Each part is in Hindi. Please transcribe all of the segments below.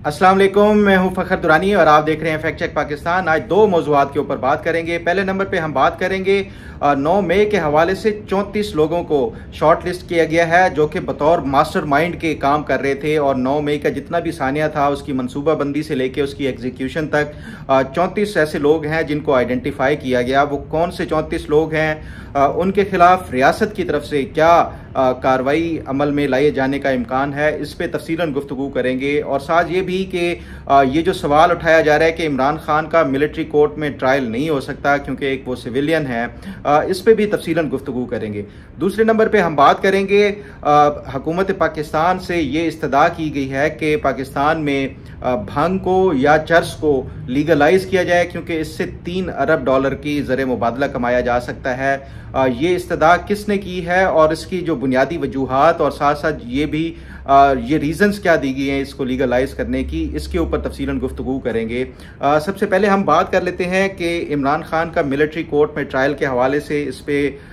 अस्सलाम वालेकुम, मैं हूं फ़खर दुरानी और आप देख रहे हैं फैक्ट चेक पाकिस्तान। आज दो मौज़ूआत के ऊपर बात करेंगे। पहले नंबर पे हम बात करेंगे 9 मई के हवाले से 34 लोगों को शॉर्ट लिस्ट किया गया है जो कि बतौर मास्टरमाइंड के काम कर रहे थे और 9 मई का जितना भी सानिया था उसकी मनसूबाबंदी से लेके उसकी एग्जीक्यूशन तक 34 ऐसे लोग हैं जिनको आइडेंटिफाई किया गया। वो कौन से 34 लोग हैं, उनके खिलाफ रियासत की तरफ से क्या कार्रवाई अमल में लाए जाने का इम्कान है, इस पे तफसीलन गुफ्तगू करेंगे। और साथ ये भी कि ये जो सवाल उठाया जा रहा है कि इमरान खान का मिलिट्री कोर्ट में ट्रायल नहीं हो सकता क्योंकि एक वो सिविलियन है, इस पे भी तफसीलन गुफ्तगू करेंगे। दूसरे नंबर पे हम बात करेंगे हुकूमत पाकिस्तान से ये इस्तदा की गई है कि पाकिस्तान में भांग को या चर्स को लीगलाइज किया जाए क्योंकि इससे 3 अरब डॉलर की ज़र मुबादला कमाया जा सकता है। ये इस्तदा किसने की है और इसकी जो बुनियादी वजूहात और साथ साथ ये भी ये रीजंस क्या दी गई हैं इसको लीगलाइज करने की, इसके ऊपर तफसीलन गुफ्तगू करेंगे। सबसे पहले हम बात कर लेते हैं कि इमरान खान का मिलिट्री कोर्ट में ट्रायल के हवाले से इस पर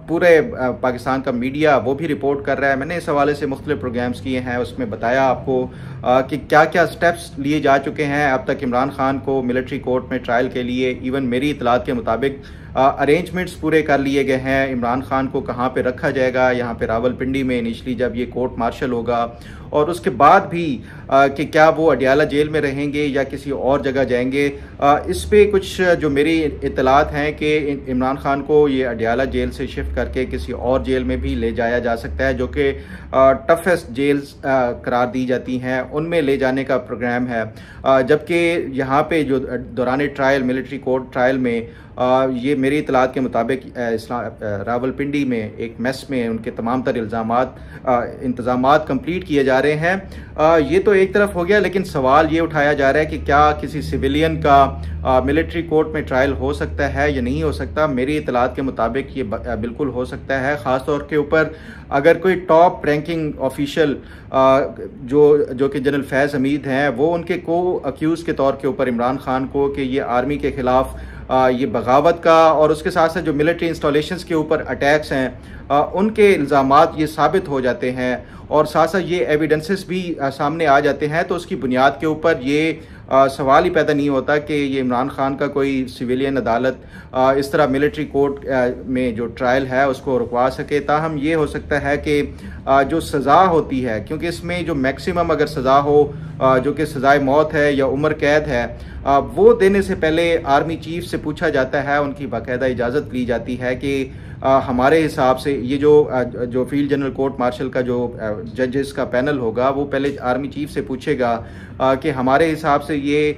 पूरे पाकिस्तान का मीडिया वो भी रिपोर्ट कर रहा है। मैंने इस हवाले से मुख्तलिफ प्रोग्राम्स किए हैं, उसमें बताया आपको कि क्या क्या स्टेप्स लिए जा चुके हैं अब तक इमरान खान को मिलिट्री कोर्ट में ट्रायल के लिए। इवन मेरी इतलात के मुताबिक अरेंजमेंट्स पूरे कर लिए गए हैं। इमरान खान को कहाँ पे रखा जाएगा, यहाँ पे रावलपिंडी में इनिशली जब ये कोर्ट मार्शल होगा, और उसके बाद भी कि क्या वो अडियाला जेल में रहेंगे या किसी और जगह जाएंगे। इस पे कुछ जो मेरी इतलात हैं कि इमरान खान को ये अडियाला जेल से शिफ्ट करके किसी और जेल में भी ले जाया जा सकता है जो कि टफेस्ट जेल्स करार दी जाती हैं, उनमें ले जाने का प्रोग्राम है। जबकि यहाँ पे जो दौरान ट्रायल मिलिट्री कोर्ट ट्रायल में ये मेरी इतलात के मुताबिक रावलपिंडी में एक मेस में उनके तमाम तर इंतज़ामात कंप्लीट किए जा रहे हैं। ये तो एक तरफ हो गया, लेकिन सवाल ये उठाया जा रहा है कि क्या किसी सिविलियन का मिलिट्री कोर्ट में ट्रायल हो सकता है या नहीं हो सकता। मेरी इतलात के मुताबिक ये बिल्कुल हो सकता है, ख़ास तौर के ऊपर अगर कोई टॉप रैंकिंग ऑफिशियल जो कि जनरल फैज़ हमीद हैं वो उनके को अक्यूज़ के तौर के ऊपर इमरान खान को कि ये आर्मी के ख़िलाफ़ ये बगावत का और उसके साथ साथ जो मिलिट्री इंस्टॉलेशंस के ऊपर अटैक्स हैं उनके इल्ज़ामात ये साबित हो जाते हैं और साथ साथ ये एविडेंसेस भी सामने आ जाते हैं, तो उसकी बुनियाद के ऊपर ये सवाल ही पैदा नहीं होता कि ये इमरान खान का कोई सिविलियन अदालत इस तरह मिलिट्री कोर्ट में जो ट्रायल है उसको रुकवा सके। ताहम ये हो सकता है कि जो सज़ा होती है, क्योंकि इसमें जो मैक्सिमम अगर सज़ा हो जो कि सज़ाए मौत है या उम्र कैद है, वो देने से पहले आर्मी चीफ से पूछा जाता है, उनकी बाकायदा इजाज़त ली जाती है कि हमारे हिसाब से ये जो फील्ड जनरल कोर्ट मार्शल का जो जजेस का पैनल होगा वो पहले आर्मी चीफ से पूछेगा कि हमारे हिसाब से ये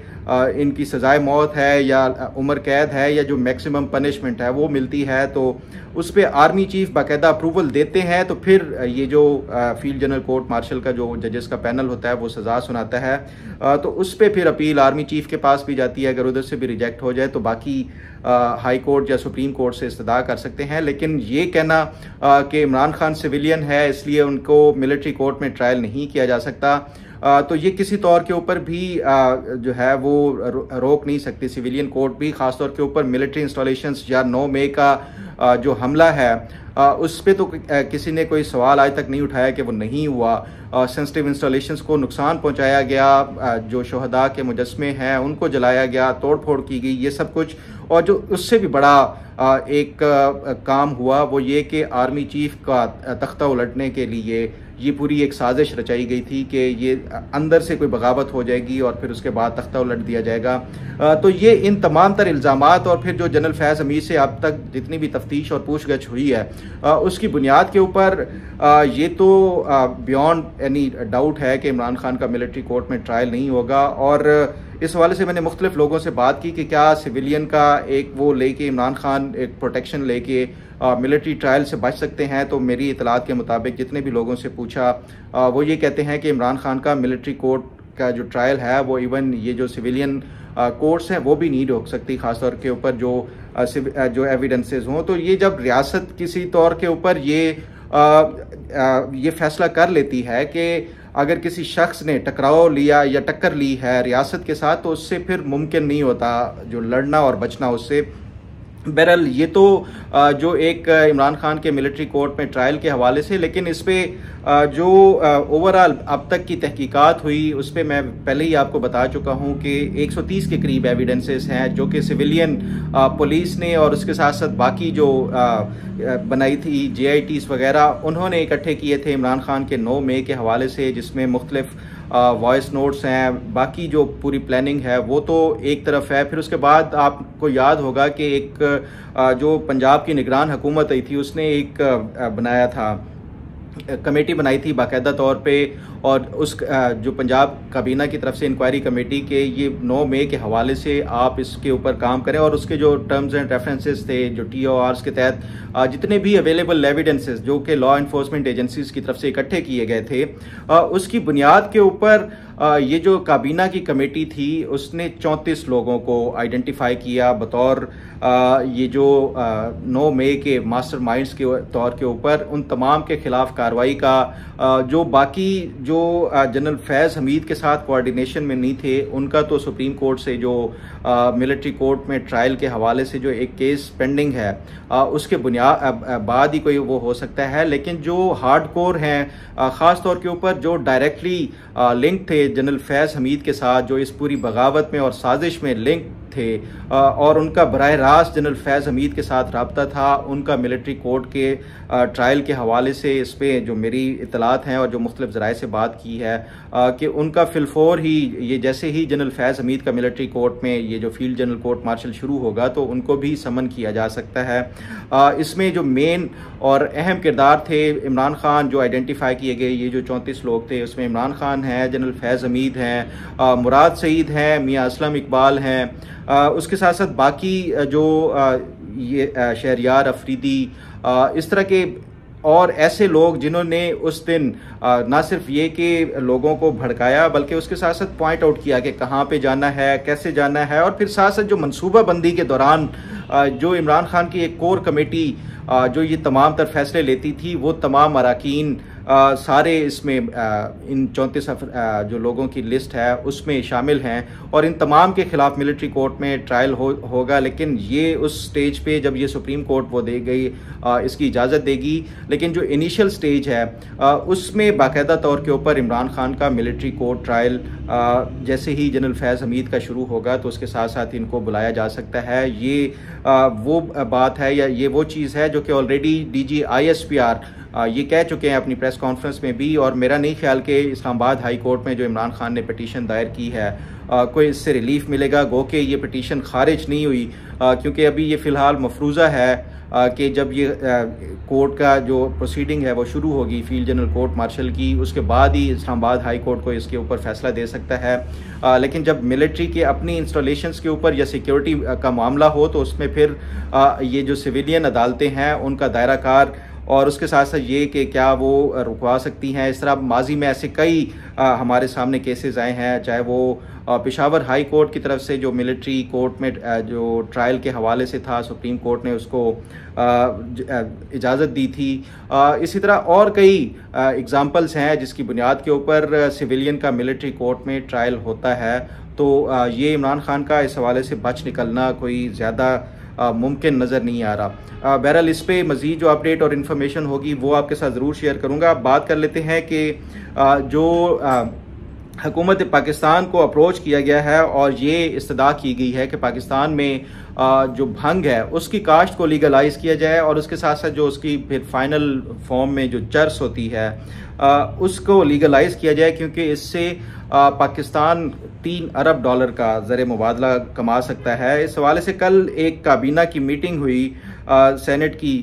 इनकी सज़ाए मौत है या उम्र कैद है या जो मैक्सिमम पनिशमेंट है वो मिलती है, तो उस पर आर्मी चीफ बाकायदा अप्रूवल देते हैं। तो फिर ये जो फील्ड जनरल कोर्ट मार्शल का जो जजेस का पैनल होता है वो सज़ा सुनाता है, तो उस पर फिर अपील आर्मी चीफ के पास भी जाती है। अगर उधर से भी रिजेक्ट हो जाए तो बाकी हाई कोर्ट या सुप्रीम कोर्ट से इस्तदा कर सकते हैं। लेकिन ये कहना कि इमरान खान सिविलियन है इसलिए उनको मिलिट्री कोर्ट में ट्रायल नहीं किया जा सकता, तो ये किसी तौर के ऊपर भी जो है वो रोक नहीं सकती सिविलियन कोर्ट भी, ख़ासतौर के ऊपर मिलिट्री इंस्टॉलेशंस या 9 मई का जो हमला है उस पर तो किसी ने कोई सवाल आज तक नहीं उठाया कि वो नहीं हुआ। सेंसिटिव इंस्टॉलेशंस को नुकसान पहुंचाया गया, जो शहदा के मुजस्मे हैं उनको जलाया गया, तोड़ फोड़ की गई, ये सब कुछ। और जो उससे भी बड़ा एक काम हुआ वो ये कि आर्मी चीफ का तख्ता उलटने के लिए ये पूरी एक साजिश रचाई गई थी कि ये अंदर से कोई बगावत हो जाएगी और फिर उसके बाद तख्ता उलट दिया जाएगा। तो ये इन तमाम तर इल्ज़ामात और फिर जो जनरल फैज़ हमीद से अब तक जितनी भी तफ्तीश और पूछगछ हुई है उसकी बुनियाद के ऊपर ये तो बियॉन्ड एनी डाउट है कि इमरान खान का मिलिट्री कोर्ट में ट्रायल नहीं होगा। और इस हवाले से मैंने मुख्तलिफ लोगों से बात की कि क्या सिविलियन का एक वो लेके इमरान खान एक प्रोटेक्शन लेके मिलिट्री ट्रायल से बच सकते हैं, तो मेरी इतलात के मुताबिक जितने भी लोगों से पूछा वो ये कहते हैं कि इमरान खान का मिलिट्री कोर्ट का जो ट्रायल है वो इवन ये जो सिविलियन कोर्ट्स हैं वो भी नहीं रोक सकती, खासतौर के ऊपर जो एविडेंसेस हों। तो ये जब रियासत किसी तौर के ऊपर ये फैसला कर लेती है कि अगर किसी शख्स ने टकराव लिया या टक्कर ली है रियासत के साथ, तो उससे फिर मुमकिन नहीं होता जो लड़ना और बचना उससे। बहरहाल ये तो जो एक इमरान खान के मिलिट्री कोर्ट में ट्रायल के हवाले से, लेकिन इस पे जो ओवरऑल अब तक की तहकीकात हुई उस पर मैं पहले ही आपको बता चुका हूं कि 130 के करीब एविडेंसेस हैं जो कि सिविलियन पुलिस ने और उसके साथ साथ बाकी जो बनाई थी JITs वगैरह उन्होंने इकट्ठे किए थे इमरान खान के 9 मई के हवाले से, जिसमें मुख्तलिफ वॉइस नोट्स हैं, बाकी जो पूरी प्लानिंग है वो तो एक तरफ है। फिर उसके बाद आपको याद होगा कि एक जो पंजाब की निगरान हुकूमत आई थी उसने एक बनाया था, कमेटी बनाई थी बाकायदा तौर पे, और उस जो पंजाब काबीना की तरफ से इंक्वायरी कमेटी के ये 9 मई के हवाले से आप इसके ऊपर काम करें, और उसके जो टर्म्स एंड रेफरेंसेस थे जो TORs के तहत जितने भी अवेलेबल एविडेंसेस जो कि लॉ इन्फोर्समेंट एजेंसीज की तरफ से इकट्ठे किए गए थे, उसकी बुनियाद के ऊपर ये जो काबीना की कमेटी थी उसने 34 लोगों को आइडेंटिफाई किया बतौर ये जो 9 मई के मास्टरमाइंड्स के तौर के ऊपर, उन तमाम के खिलाफ कार्रवाई का जो बाकी जो जनरल फैज़ हमीद के साथ कोऑर्डिनेशन में नहीं थे उनका तो सुप्रीम कोर्ट से जो मिलिट्री कोर्ट में ट्रायल के हवाले से जो एक केस पेंडिंग है उसके बाद ही कोई वो हो सकता है। लेकिन जो हार्ड कोर हैं, ख़ास तौर के ऊपर जो डायरेक्टली लिंक थे जनरल फैज़ हमीद के साथ, जो इस पूरी बगावत में और साजिश में लिंक थे और उनका बराह रास्त जनरल फैज़ हमीद के साथ रब्ता था, उनका मिलिट्री कोर्ट के ट्रायल के हवाले से इस पे जो मेरी इतलात हैं और जो मुख्तलिफ ज़राए से बात की है कि उनका फिलफोर ही ये जैसे ही जनरल फैज़ हमीद का मिलिट्री कोर्ट में ये जो फील्ड जनरल कोर्ट मार्शल शुरू होगा तो उनको भी समन किया जा सकता है। इसमें जो मेन और अहम किरदार थे इमरान खान जो आइडेंटिफाई किए गए, ये जो 34 लोग थे उसमें इमरान खान हैं, जनरल फैज़ हमीद हैं, मुराद सईद हैं, मियाँ असलम इकबाल हैं, उसके साथ साथ बाकी जो ये शहरियार अफरीदी, इस तरह के और ऐसे लोग जिन्होंने उस दिन ना सिर्फ ये कि लोगों को भड़काया बल्कि उसके साथ साथ पॉइंट आउट किया कि कहाँ पे जाना है, कैसे जाना है, और फिर साथ साथ जो मनसूबा बंदी के दौरान जो इमरान खान की एक कोर कमेटी जो ये तमाम तर फैसले लेती थी वो तमाम अराकीन सारे इसमें इन 34 जो लोगों की लिस्ट है उसमें शामिल हैं और इन तमाम के खिलाफ मिलिट्री कोर्ट में ट्रायल होगा। लेकिन ये उस स्टेज पे जब ये सुप्रीम कोर्ट वो दे गई इसकी इजाज़त देगी, लेकिन जो इनिशियल स्टेज है उसमें बाकायदा तौर के ऊपर इमरान खान का मिलिट्री कोर्ट ट्रायल जैसे ही जनरल फैज़ हमीद का शुरू होगा तो उसके साथ साथ इनको बुलाया जा सकता है। ये वो बात है या ये वो चीज़ है जो कि ऑलरेडी DG ISPR ये कह चुके हैं अपनी प्रेस कॉन्फ्रेंस में भी, और मेरा नहीं ख्याल कि इस्लामाबाद हाई कोर्ट में जो इमरान खान ने पिटीशन दायर की है कोई इससे रिलीफ मिलेगा। गो के ये पिटीशन खारिज नहीं हुई क्योंकि अभी ये फ़िलहाल मफरूज़ा है कि जब ये कोर्ट का जो प्रोसीडिंग है वो शुरू होगी फील्ड जनरल कोर्ट मार्शल की, उसके बाद ही इस्लामाबाद हाई कोर्ट को इसके ऊपर फैसला दे सकता है। लेकिन जब मिलिट्री के अपनी इंस्टॉलेशंस के ऊपर या सिक्योरिटी का मामला हो तो उसमें फिर ये जो सिविलियन अदालतें हैं उनका दायरा कार और उसके साथ साथ ये कि क्या वो रुकवा सकती हैं। इस तरह माजी में ऐसे कई हमारे सामने केसेस आए हैं, चाहे वो पेशावर हाई कोर्ट की तरफ से जो मिलिट्री कोर्ट में जो ट्रायल के हवाले से था सुप्रीम कोर्ट ने उसको इजाज़त दी थी। इसी तरह और कई एग्ज़ाम्पल्स हैं जिसकी बुनियाद के ऊपर सिविलियन का मिलिट्री कोर्ट में ट्रायल होता है। तो ये इमरान खान का इस हवाले से बच निकलना कोई ज़्यादा मुमकिन नज़र नहीं आ रहा। बहरहाल इस पे मज़ीद जो अपडेट और इन्फॉर्मेशन होगी वो आपके साथ ज़रूर शेयर करूँगा। बात कर लेते हैं कि जो हुकूमत पाकिस्तान को अप्रोच किया गया है और ये इस्तदा की गई है कि पाकिस्तान में जो भंग है उसकी काश्त को लीगलाइज किया जाए और उसके साथ साथ जो उसकी फिर फाइनल फॉर्म में जो चर्स होती है उसको लीगलाइज किया जाए, क्योंकि इससे पाकिस्तान $3 अरब का ज़र मुबादला कमा सकता है। इस हवाले से कल एक काबीना की मीटिंग हुई, सेनेट की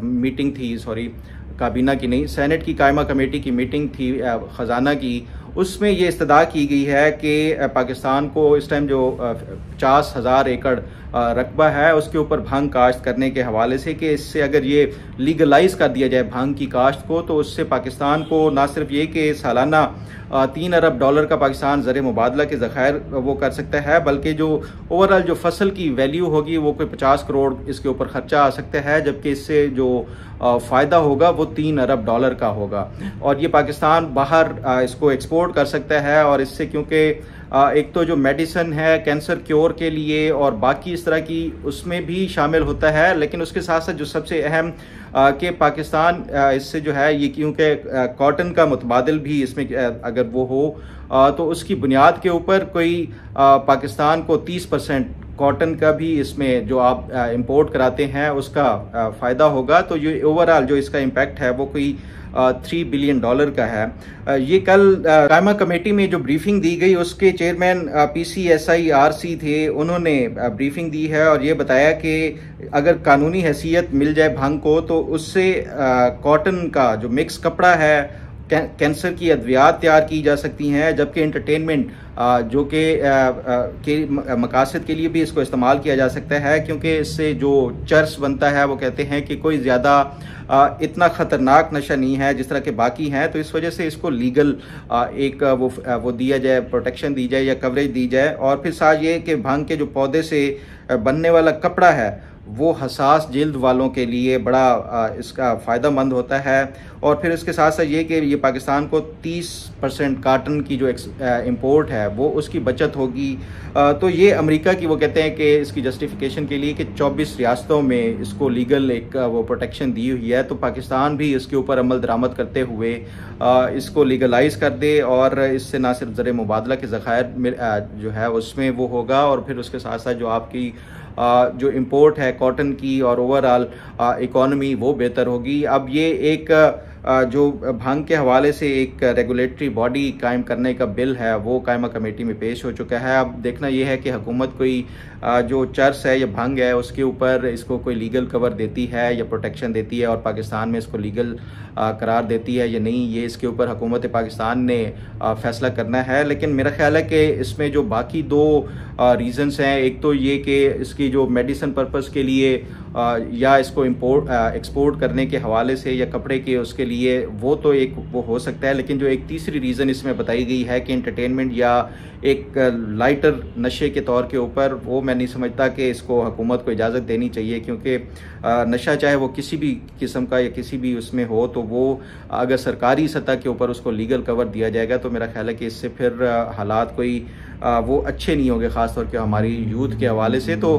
मीटिंग थी, सॉरी काबीना की नहीं, सेनेट की कायमा कमेटी की मीटिंग थी ख़जाना की। उसमें ये इस्तदा की गई है कि पाकिस्तान को इस टाइम जो 50,000 एकड़ रकबा है उसके ऊपर भांग काश्त करने के हवाले से कि इससे अगर ये लीगलाइज कर दिया जाए भांग की काश्त को तो उससे पाकिस्तान को ना सिर्फ ये कि सालाना 3 अरब डॉलर का पाकिस्तान ज़र मुबादला के ज़खायर वो कर सकता है, बल्कि जो ओवरऑल जो फसल की वैल्यू होगी वो कोई 50 करोड़ इसके ऊपर ख़र्चा आ सकता है, जबकि इससे जो फ़ायदा होगा वो 3 अरब डॉलर का होगा। और ये पाकिस्तान बाहर इसको एक्सपोर्ट कर सकता है। और इससे क्योंकि एक तो जो मेडिसिन है कैंसर क्योर के लिए और बाकी इस तरह की उसमें भी शामिल होता है, लेकिन उसके साथ साथ जो सबसे अहम कि पाकिस्तान इससे जो है ये क्योंकि कॉटन का मुतबादिल भी इसमें अगर वो हो तो उसकी बुनियाद के ऊपर कोई पाकिस्तान को 30% कॉटन का भी इसमें जो आप इंपोर्ट कराते हैं उसका फ़ायदा होगा। तो ये ओवरऑल जो इसका इम्पैक्ट है वो कोई 3 बिलियन डॉलर का है। ये कल कायमा कमेटी में जो ब्रीफिंग दी गई उसके चेयरमैन PCSIRC थे, उन्होंने ब्रीफिंग दी है और ये बताया कि अगर कानूनी हैसियत मिल जाए भांग को तो उससे कॉटन का जो मिक्स कपड़ा है कैंसर की अद्वियात तैयार की जा सकती हैं, जबकि एंटरटेनमेंट जो के मकासद के लिए भी इसको इस्तेमाल किया जा सकता है, क्योंकि इससे जो चर्स बनता है वो कहते हैं कि कोई ज़्यादा इतना ख़तरनाक नशा नहीं है जिस तरह के बाकी हैं। तो इस वजह से इसको लीगल एक वो दिया जाए, प्रोटेक्शन दी जाए या कवरेज दी जाए। और फिर साथ ये कि भांग के जो पौधे से बनने वाला कपड़ा है वो हसास जिल्द वालों के लिए बड़ा इसका फ़ायदा मंद होता है। और फिर इसके साथ साथ ये कि ये पाकिस्तान को 30% काटन की जो इंपोर्ट है वो उसकी बचत होगी। तो ये अमेरिका की वो कहते हैं कि इसकी जस्टिफिकेशन के लिए कि 24 रियासतों में इसको लीगल एक वो प्रोटेक्शन दी हुई है, तो पाकिस्तान भी इसके ऊपर अमल दरामद करते हुए इसको लीगलाइज कर दे और इससे ना सिर्फ ज़र मुबादला के ज़खायर जो है उसमें वो होगा, और फिर उसके साथ साथ जो आपकी जो इंपोर्ट है कॉटन की और ओवरऑल इकॉनमी वो बेहतर होगी। अब ये एक जो भांग के हवाले से एक रेगुलेटरी बॉडी कायम करने का बिल है वो कायमा कमेटी में पेश हो चुका है। अब देखना यह है कि हुकूमत कोई जो चर्स है या भांग है उसके ऊपर इसको कोई लीगल कवर देती है या प्रोटेक्शन देती है और पाकिस्तान में इसको लीगल करार देती है या नहीं, ये इसके ऊपर हुकूमत पाकिस्तान ने फैसला करना है। लेकिन मेरा ख्याल है कि इसमें जो बाकी दो रीज़न्स हैं, एक तो ये कि इसकी जो मेडिसिन पर्पस के लिए या इसको एक्सपोर्ट करने के हवाले से या कपड़े के उसके लिए वो तो एक वो हो सकता है, लेकिन जो एक तीसरी रीज़न इसमें बताई गई है कि एंटरटेनमेंट या एक लाइटर नशे के तौर के ऊपर, वो मैं नहीं समझता कि इसको हुकूमत को इजाज़त देनी चाहिए, क्योंकि नशा चाहे वो किसी भी किस्म का या किसी भी उसमें हो तो वो अगर सरकारी सतह के ऊपर उसको लीगल कवर दिया जाएगा तो मेरा ख्याल है कि इससे फिर हालात कोई वो अच्छे नहीं होंगे, ख़ासतौर के हमारी यूथ के हवाले से। तो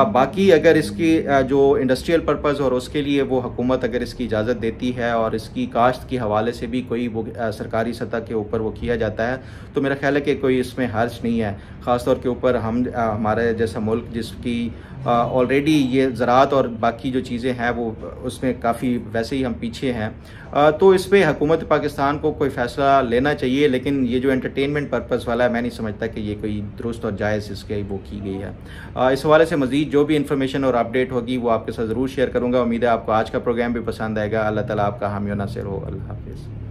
बाकी अगर इसकी जो इंडस्ट्रियल पर्पज़ और उसके लिए वो हुकूमत अगर इसकी इजाज़त देती है और इसकी काश्त के हवाले से भी कोई वो सरकारी सतह के ऊपर वो किया जाता है तो मेरा ख्याल है कि कोई इसमें हर्ज नहीं है, ख़ासतौर के ऊपर हम हमारे जैसा मुल्क जिसकी ऑलरेडी ये ज़राअत और बाकी जो चीज़ें हैं वो उसमें काफ़ी वैसे ही हम पीछे हैं। तो इस पर हुकूमत पाकिस्तान को कोई फ़ैसला लेना चाहिए, लेकिन ये जो एंटरटेनमेंट पर्पज़ वाला है मैं नहीं समझता कि ये कोई दुरुस्त और जायज़ इसके वो की गई है। इस हवाले से मज़ीद जो भी इन्फॉर्मेशन और अपडेट होगी वो आपके साथ ज़रूर शेयर करूँगा। उम्मीद है आपको आज का प्रोग्राम भी पसंद आएगा। अल्लाह ताला आपका हामी और नासिर हो। अल्लाह हाफ़िज़।